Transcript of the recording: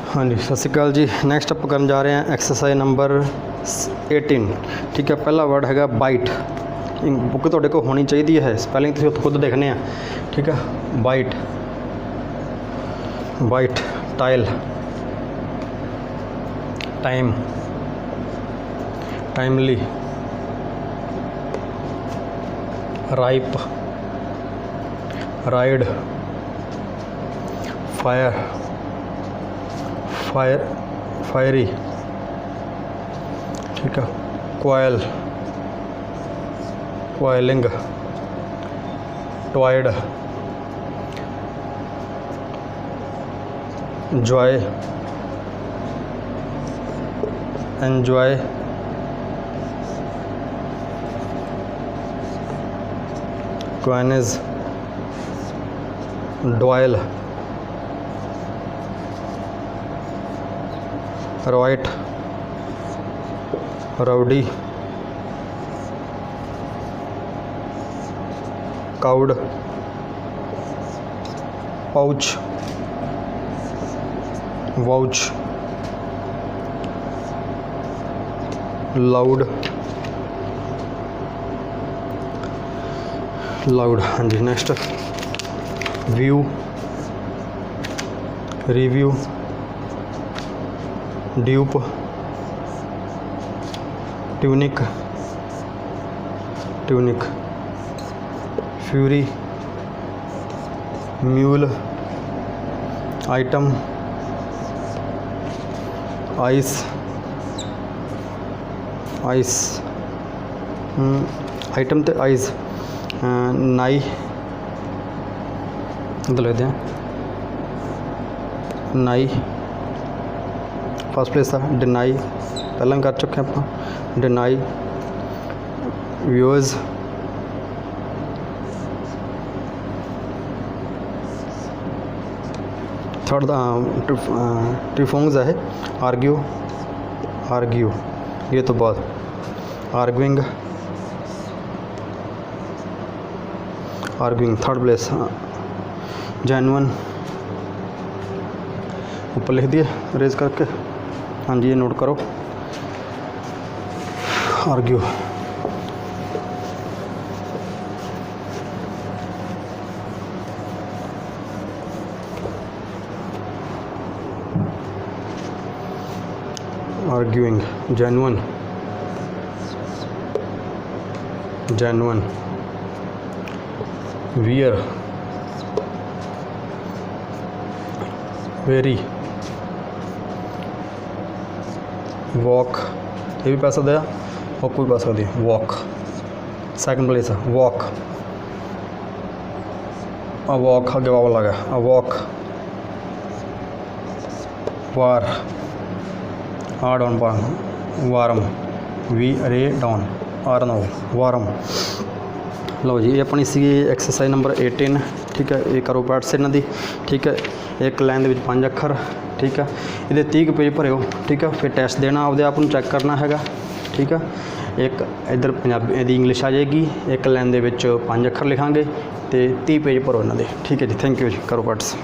हाँ जी, सत श्री अकाल जी। नैक्सट आप करन जा रहे हैं एक्सरसाइज नंबर 18। ठीक है, पहला वर्ड हैगा बाइट। बुक तुहाडे कोल होनी चाहिए है, स्पैलिंग तुसीं खुद देखने। ठीक है, bite, bite, tile, time, timely, ripe, ride, fire, fire, fiery. ठीक है, क्वाइल, क्वाइलिंग, ट्वाइड, जॉय, एन्जॉय, क्वाइनेज, डॉयल, रॉइट, rowdy, cowed, pouch, vouch, loud, loud. हाँ जी, next view, review, dupe, tunic, tunic, fury, mule, item, ice, ice, item तो ice, नाई, लिखते हैं नाई। फर्स्ट प्लेस था डिनाई, पहला कर चुके हैं आप। डिनाई, व्यूअर्स, थर्ड ट्रिफोंग्स है आर्ग्यू, आर्ग्यू, ये तो बाद arguing, arguing third place. Genuine ऊपर लिख दिए रेज करके। हाँ जी, ये नोट करो, argue. Arguing, genuine, genuine, wear, very, walk, ये भी पै सकते हैं और कोई पै सकती है। वॉक सैकेंड प्लेस है, वॉक, आ वॉक आगे वावल आ गया, आ वॉक, वार, आ डाउन पान, वारम, वी रे डाउन, आर नाउ, वारम। लो जी, ये अपनी सी एक्सरसाइज नंबर 18। ठीक है, ये करो पैट्स इन्हों की। ठीक है, एक लाइन के 5 अखर। ठीक है, ये 30 पेज भरे हो। ठीक है, फिर टैसट देना, आपदे आप चैक करना है। ठीक है, एक इधर पंजाबी दी इंग्लिश आ जाएगी, एक लाइन के 5 अखर लिखांगे तो 30 पेज भरो इन्हों के। ठीक है जी, थैंक यू जी, करो पैट्स।